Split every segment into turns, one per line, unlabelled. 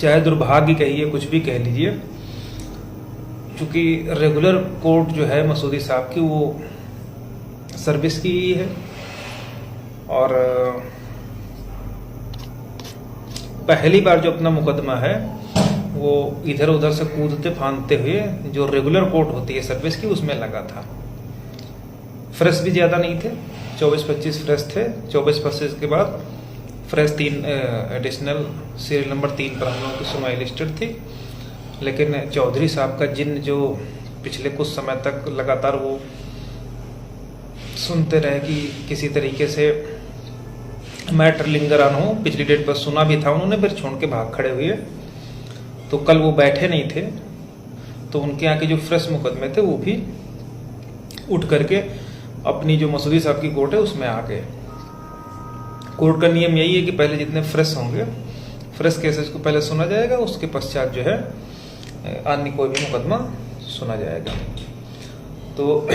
चाहे दुर्भाग्य कहिए, कुछ भी कह लीजिए, क्योंकि रेगुलर कोर्ट जो है मसूदी साहब की वो सर्विस की ही है, और पहली बार जो अपना मुकदमा है वो इधर उधर से कूदते फांदते हुए जो रेगुलर कोर्ट होती है सर्विस की उसमें लगा था। फ्रेश भी ज़्यादा नहीं थे, 24-25 फ्रेश थे। 24-25 के बाद फ्रेश 3 एडिशनल सीरियल नंबर 3 पर हम लोगों की सुनवाई लिस्टेड थी। लेकिन चौधरी साहब का जिन जो पिछले कुछ समय तक लगातार वो सुनते रहे कि किसी तरीके से मैटर लिंगर ऑन हो, पिछली डेट पर सुना भी था उन्होंने, फिर छोड़ के भाग खड़े हुए। तो कल वो बैठे नहीं थे, तो उनके यहाँ के जो फ्रेश मुकदमे थे वो भी उठ करके अपनी जो मसूदी साहब की कोर्ट है उसमें आ गए। कोर्ट का नियम यही है कि पहले जितने फ्रेश होंगे, फ्रेश केसेस को पहले सुना जाएगा, उसके पश्चात जो है अन्य कोई भी मुकदमा सुना जाएगा। तो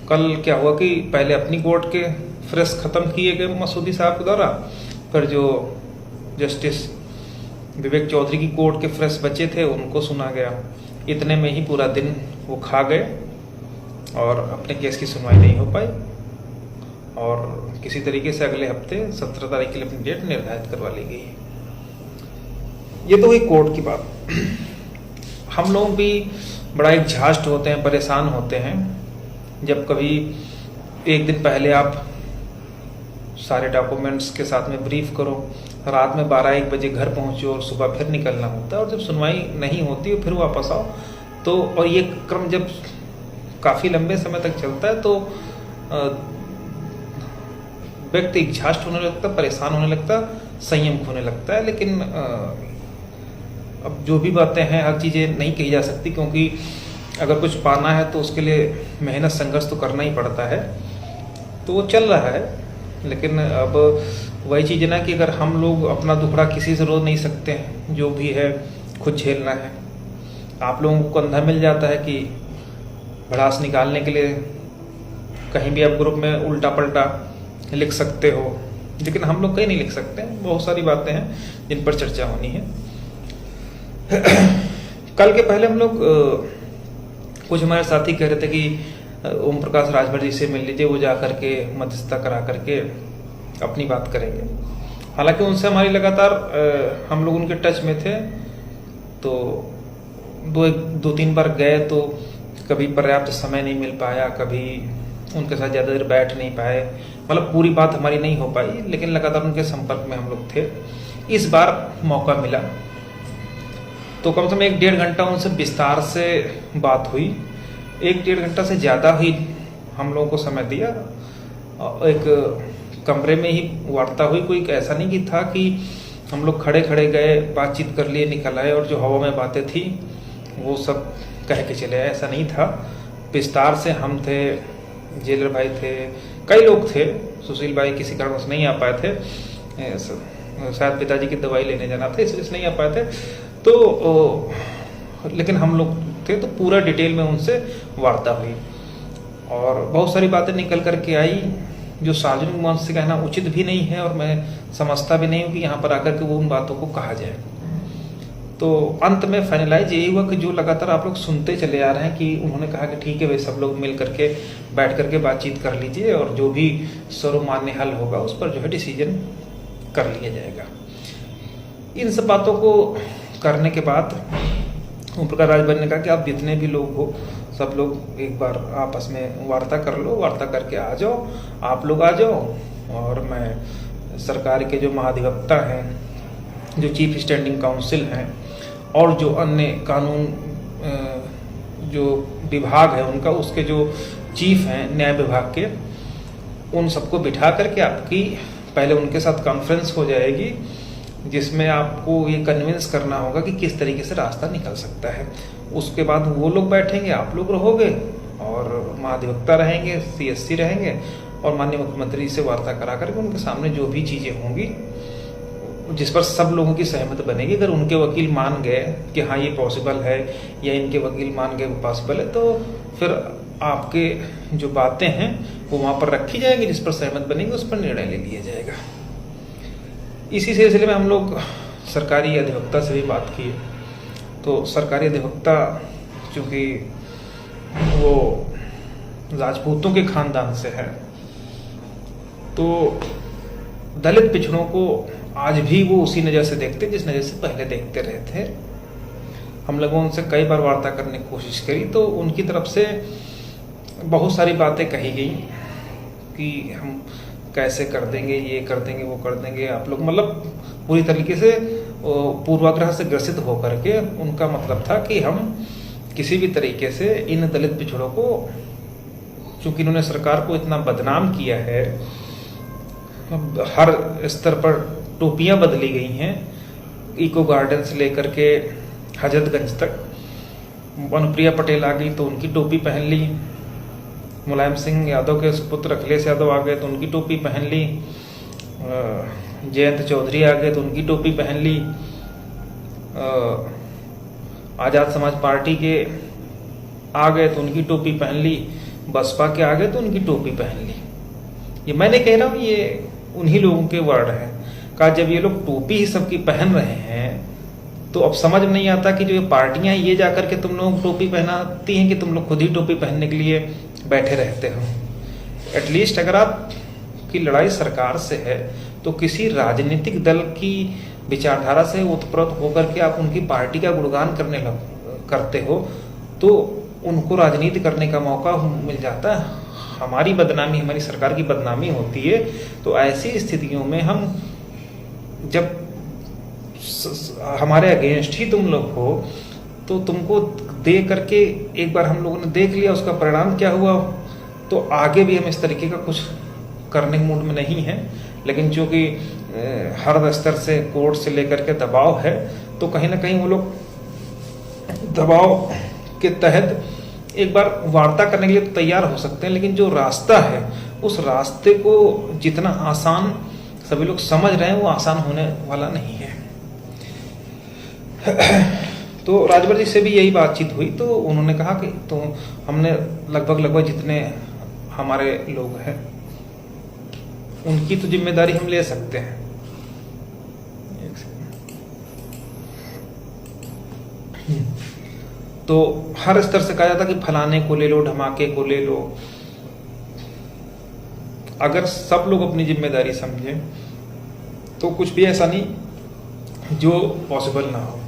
कल क्या हुआ कि पहले अपनी कोर्ट के फ्रेश खत्म किए गए मसूदी साहब के द्वारा, फिर जो जस्टिस विवेक चौधरी की कोर्ट के फ्रेश बचे थे उनको सुना गया। इतने में ही पूरा दिन वो खा गए और अपने केस की सुनवाई नहीं हो पाई, और किसी तरीके से अगले हफ्ते 17 तारीख के लिए अपनी डेट निर्धारित करवा ली गई। ये तो हुई कोर्ट की बात। हम लोग भी बड़ा एग्जॉस्ट होते हैं, परेशान होते हैं जब कभी एक दिन पहले आप सारे डॉक्यूमेंट्स के साथ में ब्रीफ करो, रात में 12-1 बजे घर पहुंचो और सुबह फिर निकलना होता है, और जब सुनवाई नहीं होती है फिर वापस आओ। तो और ये क्रम जब काफ़ी लंबे समय तक चलता है तो व्यक्ति एग्जॉस्ट होने लगता, परेशान होने लगता, संयम खोने लगता है। लेकिन अब जो भी बातें हैं, हर चीज़ें नहीं कही जा सकती, क्योंकि अगर कुछ पाना है तो उसके लिए मेहनत संघर्ष तो करना ही पड़ता है। तो वो चल रहा है। लेकिन अब वही चीज़ है ना कि अगर हम लोग अपना दुखड़ा किसी से रो नहीं सकते हैं, जो भी है खुद झेलना है। आप लोगों को कंधा मिल जाता है कि भड़ास निकालने के लिए कहीं भी आप ग्रुप में उल्टा पलटा लिख सकते हो, लेकिन हम लोग कहीं नहीं लिख सकते। बहुत सारी बातें हैं जिन पर चर्चा होनी है। कल के पहले हम लोग कुछ हमारे साथी कह रहे थे कि ओम प्रकाश राजभर जी से मिल लीजिए, वो जा करके मध्यस्थता करा करके अपनी बात करेंगे। हालांकि उनसे हमारी लगातार हम लोग उनके टच में थे, तो 2-3 बार गए तो कभी पर्याप्त समय नहीं मिल पाया, कभी उनके साथ ज़्यादा देर बैठ नहीं पाए, मतलब पूरी बात हमारी नहीं हो पाई, लेकिन लगातार उनके संपर्क में हम लोग थे। इस बार मौका मिला तो कम से कम 1-1.5 घंटा उनसे विस्तार से बात हुई। 1-1.5 घंटा से ज़्यादा ही हम लोगों को समय दिया। एक कमरे में ही वार्ता हुई, कोई ऐसा नहीं कि था कि हम लोग खड़े खड़े गए, बातचीत कर लिए, निकल आए और जो हवा में बातें थी वो सब कह के चले आए, ऐसा नहीं था। विस्तार से हम थे, जेलर भाई थे, कई लोग थे। सुशील भाई किसी कारण से नहीं आ पाए थे, शायद पिताजी की दवाई लेने जाना था इसलिए नहीं आ पाए थे। तो लेकिन हम लोग थे, तो पूरा डिटेल में उनसे वार्ता हुई और बहुत सारी बातें निकल करके आई जो सार्वजनिक मंच से कहना उचित भी नहीं है, और मैं समझता भी नहीं हूँ कि यहाँ पर आकर के वो उन बातों को कहा जाए। तो अंत में फाइनलाइज यही हुआ कि जो लगातार आप लोग सुनते चले आ रहे हैं कि उन्होंने कहा कि ठीक है भाई, सब लोग मिल करके बैठ करके बातचीत कर लीजिए और जो भी सर्वमान्य हल होगा उस पर जो है डिसीजन कर लिया जाएगा। इन सब बातों को करने के बाद ओम प्रकाश राजभर ने कहा कि आप जितने भी लोग हो सब लोग एक बार आपस में वार्ता कर लो, वार्ता करके आ जाओ, आप लोग आ जाओ, और मैं सरकार के जो महाधिवक्ता हैं, जो चीफ स्टैंडिंग काउंसिल हैं, और जो अन्य कानून जो विभाग है उनका, उसके जो चीफ हैं न्याय विभाग के, उन सबको बिठा करके आपकी पहले उनके साथ कॉन्फ्रेंस हो जाएगी, जिसमें आपको ये कन्विंस करना होगा कि किस तरीके से रास्ता निकल सकता है। उसके बाद वो लोग बैठेंगे, आप लोग रहोगे, और महाधिवक्ता रहेंगे, CSC रहेंगे, और माननीय मुख्यमंत्री से वार्ता करा करके उनके सामने जो भी चीज़ें होंगी जिस पर सब लोगों की सहमति बनेगी। अगर उनके वकील मान गए कि हाँ ये पॉसिबल है, या इनके वकील मान गए वो पॉसिबल है, तो फिर आपके जो बातें हैं वो वहाँ पर रखी जाएंगी, जिस पर सहमत बनेंगे उस पर निर्णय ले लिया जाएगा। इसी सिलसिले में हम लोग सरकारी अधिवक्ता से भी बात की है, तो सरकारी अधिवक्ता चूँकि वो राजपूतों के खानदान से है, तो दलित पिछड़ों को आज भी वो उसी नज़र से देखते जिस नज़र से पहले देखते रहे थे। हम लोगों उनसे कई बार वार्ता करने की कोशिश करी, तो उनकी तरफ से बहुत सारी बातें कही गई कि हम कैसे कर देंगे, ये कर देंगे, वो कर देंगे, आप लोग मतलब पूरी तरीके से पूर्वाग्रह से ग्रसित होकर के उनका मतलब था कि हम किसी भी तरीके से इन दलित पिछड़ों को, चूंकि इन्होंने सरकार को इतना बदनाम किया है, हर स्तर पर टोपियां बदली गई हैं, इको गार्डन से लेकर के हजरतगंज तक। अनुप्रिया पटेल आ गई तो उनकी टोपी पहन ली, मुलायम सिंह यादव के पुत्र अखिलेश यादव आ गए तो उनकी टोपी पहन ली, जयंत चौधरी आ गए तो उनकी टोपी पहन ली, आज़ाद समाज पार्टी के आ गए तो उनकी टोपी पहन ली, बसपा के आ गए तो उनकी टोपी पहन ली। ये मैं नहीं कह रहा हूँ, ये उन्हीं लोगों के वर्ड हैं। कहा जब ये लोग टोपी ही सबकी पहन रहे हैं तो अब समझ में नहीं आता कि जो ये पार्टियां ये जा करके तुम लोग टोपी पहनाती हैं कि तुम लोग खुद ही टोपी पहनने के लिए बैठे रहते हो। एटलीस्ट अगर आप की लड़ाई सरकार से है तो किसी राजनीतिक दल की विचारधारा से उत्प्रोत होकर के आप उनकी पार्टी का गुणगान करते हो तो उनको राजनीति करने का मौका मिल जाता है। हमारी बदनामी, हमारी सरकार की बदनामी होती है, तो ऐसी स्थितियों में हम जब हमारे अगेंस्ट ही तुम लोग हो तो तुमको दे करके एक बार हम लोगों ने देख लिया उसका परिणाम क्या हुआ, तो आगे भी हम इस तरीके का कुछ करने के मूड में नहीं है। लेकिन चूंकि हर स्तर से कोर्ट से लेकर के दबाव है, तो कहीं ना कहीं वो लोग दबाव के तहत एक बार वार्ता करने के लिए तैयार हो सकते हैं, लेकिन जो रास्ता है उस रास्ते को जितना आसान सभी लोग समझ रहे हैं वो आसान होने वाला नहीं है। तो राजभर जी से भी यही बातचीत हुई, तो उन्होंने कहा कि तो हमने लगभग जितने हमारे लोग हैं उनकी तो जिम्मेदारी हम ले सकते हैं। तो हर स्तर से कहा जाता कि फलाने को ले लो, धमाके को ले लो। अगर सब लोग अपनी जिम्मेदारी समझें तो कुछ भी ऐसा नहीं जो पॉसिबल ना हो।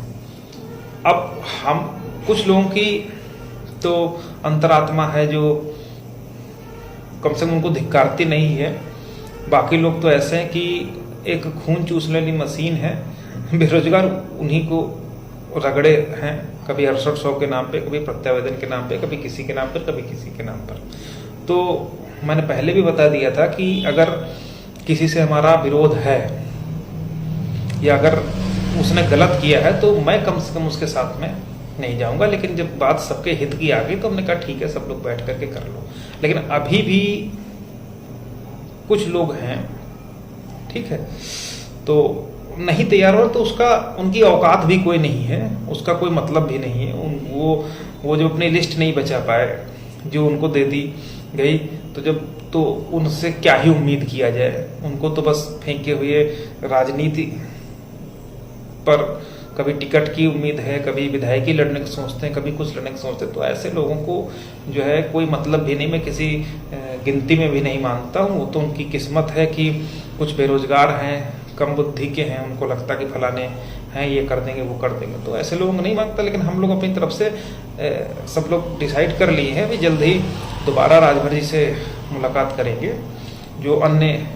अब हम कुछ लोगों की तो अंतरात्मा है जो कम से कम उनको धिक्कारती नहीं है, बाकी लोग तो ऐसे हैं कि एक खून चूसने वाली मशीन है। बेरोजगार उन्हीं को रगड़े हैं, कभी 6800 के नाम पे, कभी प्रत्यावेदन के नाम पे, कभी किसी के नाम पर, कभी किसी के नाम पर। तो मैंने पहले भी बता दिया था कि अगर किसी से हमारा विरोध है या अगर उसने गलत किया है तो मैं कम से कम उसके साथ में नहीं जाऊंगा, लेकिन जब बात सबके हित की आ गई तो हमने कहा ठीक है सब लोग बैठ करके कर लो। लेकिन अभी भी कुछ लोग हैं, ठीक है, तो नहीं तैयार हो तो उसका उनकी औकात भी कोई नहीं है, उसका कोई मतलब भी नहीं है। वो जो अपनी लिस्ट नहीं बचा पाए जो उनको दे दी गई, तो उनसे क्या ही उम्मीद किया जाए। उनको तो बस फेंके हुए राजनीति पर कभी टिकट की उम्मीद है, कभी विधायकी लड़ने की सोचते हैं, कभी कुछ लड़ने की सोचते हैं। तो ऐसे लोगों को जो है कोई मतलब भी नहीं, मैं किसी गिनती में भी नहीं मानता हूँ। वो तो उनकी किस्मत है कि कुछ बेरोजगार हैं, कम बुद्धि के हैं, उनको लगता कि फलाने हैं ये कर देंगे वो कर देंगे, तो ऐसे लोगों को नहीं मांगता। लेकिन हम लोग अपनी तरफ से सब लोग डिसाइड कर लिए हैं, अभी जल्द ही दोबारा राजभर जी से मुलाकात करेंगे। जो अन्य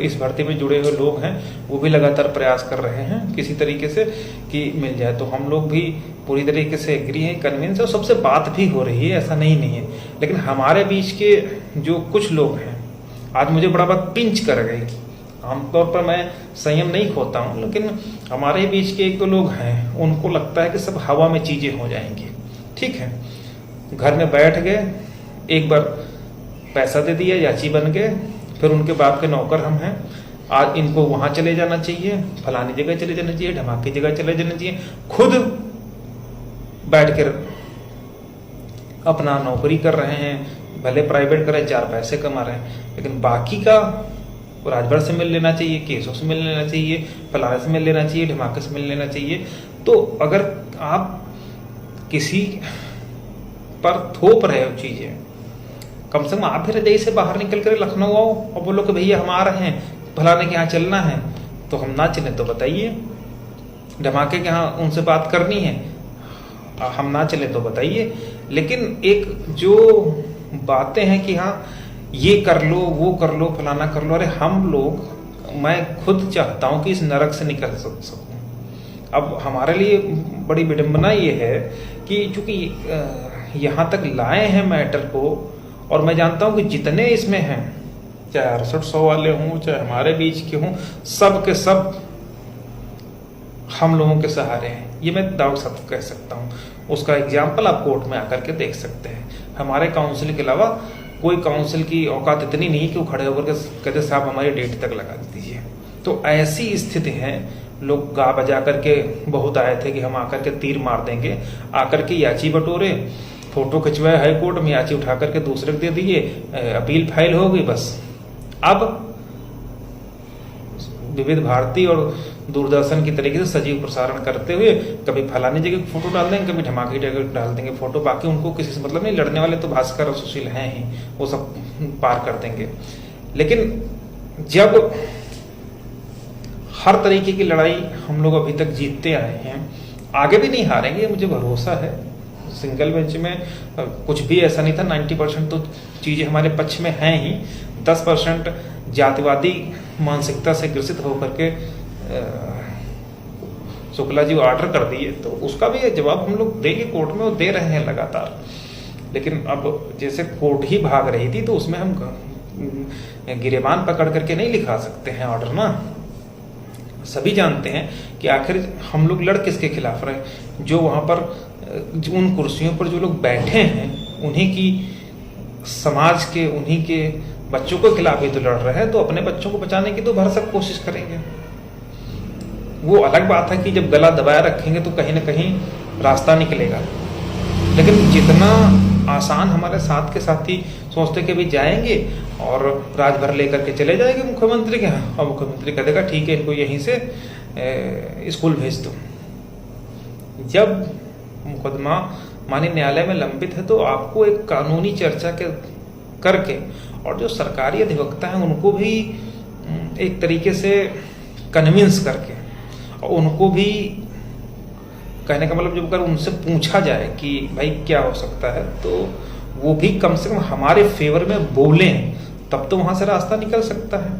इस भर्ती में जुड़े हुए लोग हैं वो भी लगातार प्रयास कर रहे हैं किसी तरीके से कि मिल जाए। तो हम लोग भी पूरी तरीके से एग्री हैं, कन्विंस है, और सबसे बात भी हो रही है, ऐसा नहीं है। लेकिन हमारे बीच के जो कुछ लोग हैं, आज मुझे बड़ा बात पिंच कर गई। आमतौर पर मैं संयम नहीं खोता हूँ, लेकिन हमारे बीच के एक दो लोग हैं, उनको लगता है कि सब हवा में चीजें हो जाएंगी। ठीक है, घर में बैठ गए, एक बार पैसा दे दिया, याची बन गए, फिर उनके बाप के नौकर हम हैं। आज इनको वहां चले जाना चाहिए, फलानी जगह चले जाना चाहिए, ढमाकी जगह चले जाना चाहिए। खुद बैठ कर अपना नौकरी कर रहे हैं, भले प्राइवेट कर रहे हैं, 4 पैसे कमा रहे हैं, लेकिन बाकी का राजभर से मिल लेना चाहिए, केसों से मिल लेना चाहिए, फलाने से मिल लेना चाहिए, ढमाके से मिल लेना चाहिए। तो अगर आप किसी पर थोप रहे हो चीजें, कम से कम आप फिर रजाई से बाहर निकल कर लखनऊ आओ और बोलो कि भैया हम आ रहे हैं, फलाने के यहाँ चलना है, तो हम ना चलें तो बताइए। धमाके के यहाँ उनसे बात करनी है, हम ना चले तो बताइए। लेकिन एक जो बातें हैं कि हाँ ये कर लो, वो कर लो, फलाना कर लो, अरे हम लोग, मैं खुद चाहता हूं कि इस नरक से निकल सकूं। अब हमारे लिए बड़ी विडंबना ये है कि चूंकि यहां तक लाए हैं मैटर को, और मैं जानता हूं कि जितने इसमें हैं, चाहे 6800 वाले हों, चाहे हमारे बीच के हों, सब के सब हम लोगों के सहारे हैं, ये मैं दाव साथ कह सकता हूँ। उसका एग्जाम्पल आप कोर्ट में आकर के देख सकते हैं। हमारे काउंसिल के अलावा कोई काउंसिल की औकात इतनी नहीं कि वो खड़े होकर के कहते साहब हमारी डेट तक लगा दीजिए। तो ऐसी स्थिति है, लोग गा बजा करके बहुत आए थे कि हम आकर के तीर मार देंगे, आकर के याची बटोरे, फोटो खिंचवाए हाई कोर्ट में, याची उठा करके दूसरे को दे दिए, अपील फाइल हो गई, बस। अब विविध भारती और दूरदर्शन की तरीके से सजीव प्रसारण करते हुए कभी फलानी जगह फोटो डाल देंगे, कभी धमाके की जगह डाल देंगे फोटो, बाकी उनको किसी से मतलब नहीं। लड़ने वाले तो भास्कर और सुशील हैं ही, वो सब पार कर देंगे। लेकिन जब हर तरीके की लड़ाई हम लोग अभी तक जीतते आए हैं, आगे भी नहीं हारेंगे, मुझे भरोसा है। सिंगल बेंच में कुछ भी ऐसा नहीं था, 90% तो चीजें हमारे पक्ष में हैं ही, 10% जातिवादी मानसिकता से ग्रसित होकर के शुक्ला जी ऑर्डर कर दिए, तो उसका भी जवाब हम लोग देंगे कोर्ट में, वो दे रहे हैं लगातार। लेकिन अब जैसे कोर्ट ही भाग रही थी, तो उसमें हम गिरेबान पकड़ करके नहीं लिखा सकते हैं ऑर्डर ना। सभी जानते हैं कि आखिर हम लोग लड़ किसके खिलाफ रहे। जो वहां पर उन कुर्सियों पर जो लोग बैठे हैं, उन्हीं की समाज के, उन्हीं के बच्चों के खिलाफ ही तो लड़ रहे हैं, तो अपने बच्चों को बचाने की तो भरसक कोशिश करेंगे। वो अलग बात है कि जब गला दबाया रखेंगे तो कहीं ना कहीं रास्ता निकलेगा। लेकिन जितना आसान हमारे साथ के साथी सोचते कि भी जाएंगे और राजभर लेकर के चले जाएंगे मुख्यमंत्री के यहाँ, और मुख्यमंत्री कह देगा ठीक है इनको यहीं से स्कूल भेज दो। जब मुकदमा माननीय न्यायालय में लंबित है, तो आपको एक कानूनी चर्चा के करके, और जो सरकारी अधिवक्ता हैं उनको भी एक तरीके से कन्विंस करके, और उनको भी कहने का मतलब जब अगर उनसे पूछा जाए कि भाई क्या हो सकता है, तो वो भी कम से कम हमारे फेवर में बोलें, तब तो वहां से रास्ता निकल सकता है।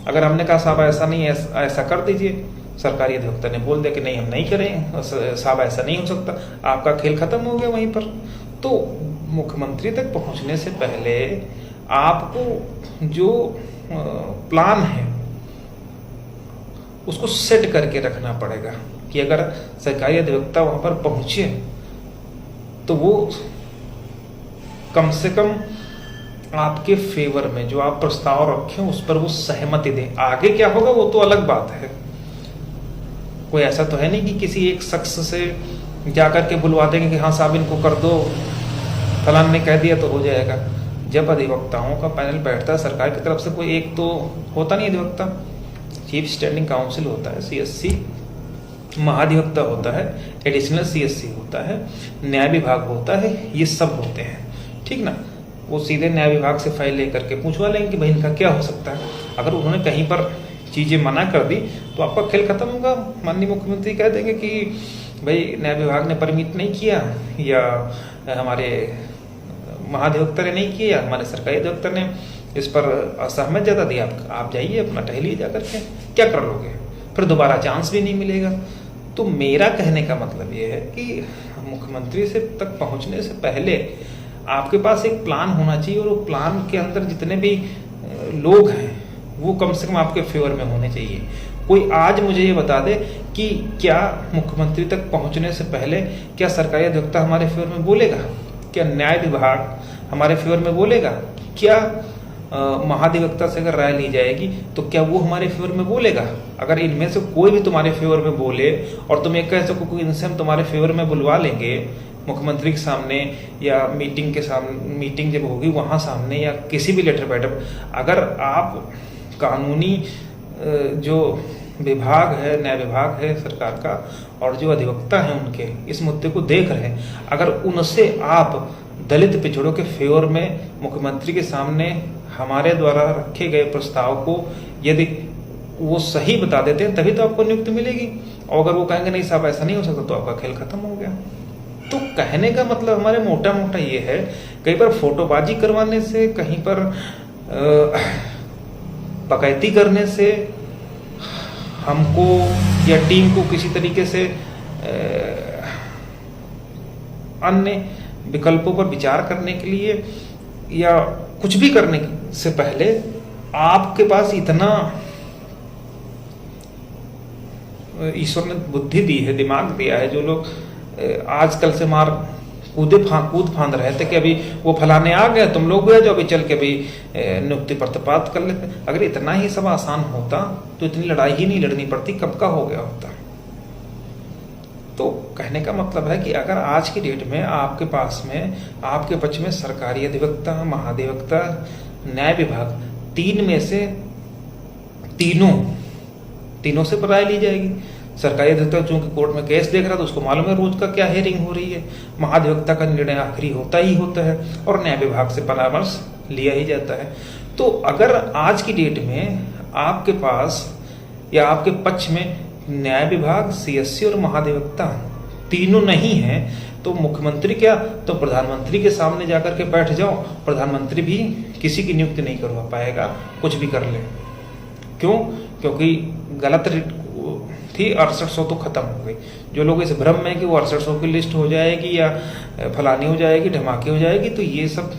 अगर हमने कहा साहब ऐसा नहीं, ऐसा कर दीजिए, सरकारी अधिवक्ता ने बोल दिया कि नहीं हम नहीं करें, साहब ऐसा नहीं हो सकता, आपका खेल खत्म हो गया वहीं पर। तो मुख्यमंत्री तक पहुंचने से पहले आपको जो प्लान है उसको सेट करके रखना पड़ेगा कि अगर सरकारी अधिवक्ता वहां पर पहुंचे तो वो कम से कम आपके फेवर में जो आप प्रस्ताव रखें उस पर वो सहमति दें। आगे क्या होगा वो तो अलग बात है। कोई ऐसा तो है नहीं कि किसी एक शख्स से जाकर के बुलवा देंगे कि हाँ साहब इनको कर दो, फलान ने कह दिया तो हो जाएगा। जब अधिवक्ताओं का पैनल बैठता है सरकार की तरफ से, कोई एक तो होता नहीं अधिवक्ता, चीफ स्टैंडिंग काउंसिल होता है, CSC, महाधिवक्ता होता है, एडिशनल CSC होता है, न्याय विभाग होता है, ये सब होते हैं, ठीक ना। वो सीधे न्याय विभाग से फाइल लेकर के पूछवा लेंगे कि भाई इनका क्या हो सकता है। अगर उन्होंने कहीं पर चीजें मना कर दी तो आपका खेल खत्म होगा। माननीय मुख्यमंत्री कह देंगे कि भाई न्याय विभाग ने परमिट नहीं किया, या हमारे महाधिवक्ता ने नहीं किया, हमारे सरकारी अधिवक्ता ने इस पर असहमत ज्यादा दिया, आप जाइए अपना टहलिए जाकर के, क्या कर लोगे, फिर दोबारा चांस भी नहीं मिलेगा। तो मेरा कहने का मतलब ये है कि मुख्यमंत्री से तक पहुंचने से पहले आपके पास एक प्लान होना चाहिए, और वो प्लान के अंदर जितने भी लोग हैं वो कम से कम आपके फेवर में होने चाहिए। कोई आज मुझे ये बता दे कि क्या मुख्यमंत्री तक पहुंचने से पहले क्या सरकारी अधिवक्ता हमारे फेवर में बोलेगा, क्या न्याय विभाग हमारे फेवर में बोलेगा, क्या महाधिवक्ता से अगर राय ली जाएगी तो क्या वो हमारे फेवर में बोलेगा। अगर इनमें से कोई भी तुम्हारे फेवर में बोले और तुम ये कह सको कि इनसे हम तुम्हारे फेवर में बुलवा लेंगे मुख्यमंत्री के सामने, या मीटिंग के सामने, मीटिंग जब होगी वहां सामने, या किसी भी लेटर पैड, अगर आप कानूनी जो विभाग है, न्याय विभाग है सरकार का, और जो अधिवक्ता हैं उनके इस मुद्दे को देख रहे हैं, अगर उनसे आप दलित पिछड़ों के फेवर में मुख्यमंत्री के सामने हमारे द्वारा रखे गए प्रस्ताव को यदि वो सही बता देते हैं तभी तो आपको नियुक्ति मिलेगी। और अगर वो कहेंगे नहीं साहब ऐसा नहीं हो सकता, तो आपका खेल खत्म हो गया। तो कहने का मतलब हमारे मोटा मोटा ये है, कहीं पर फोटोबाजी करवाने से, कहीं पर बकैती करने से हमको या टीम को किसी तरीके से अन्य विकल्पों पर विचार करने के लिए या कुछ भी करने से पहले आपके पास इतना ईश्वर ने बुद्धि दी है, दिमाग दिया है। जो लोग आजकल से मार कूद फांद रहे थे कि अभी वो फलाने आ गए, तुम लोग गए जो अभी चल के अभी नियुक्ति प्रतिपात कर लेते। अगर इतना ही सब आसान होता तो इतनी लड़ाई ही नहीं लड़नी पड़ती, कब का हो गया होता। तो कहने का मतलब है कि अगर आज की डेट में आपके पास में, आपके पक्ष में सरकारी अधिवक्ता, महाधिवक्ता, न्याय विभाग, तीन में से तीनों से राय ली जाएगी। सरकारी अधिवक्ता चूंकि कोर्ट में केस देख रहा है तो उसको मालूम है रोज का क्या हियरिंग हो रही है, महाधिवक्ता का निर्णय आखिरी होता ही होता है, और न्याय विभाग से परामर्श लिया ही जाता है। तो अगर आज की डेट में आपके पास या आपके पक्ष में न्याय विभाग, सीएससी और महाधिवक्ता तीनों नहीं है, तो मुख्यमंत्री क्या, तो प्रधानमंत्री के सामने जाकर के बैठ जाओ, प्रधानमंत्री भी किसी की नियुक्ति नहीं करवा पाएगा, कुछ भी कर ले। क्यों? क्योंकि गलत थी 6800 तो खत्म हो गई। जो लोग इस भ्रम में कि वो 6800 की लिस्ट हो जाएगी या फलानी हो जाएगी, धमाके हो जाएगी, तो ये सब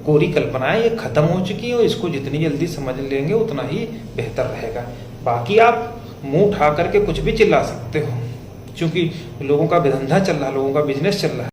कोरी कल्पनाएं ये खत्म हो चुकी है, और इसको जितनी जल्दी समझ लेंगे उतना ही बेहतर रहेगा। बाकी आप मुंह उठा करके कुछ भी चिल्ला सकते हो, क्योंकि लोगों का धंधा चल रहा है, लोगों का बिजनेस चल रहा है।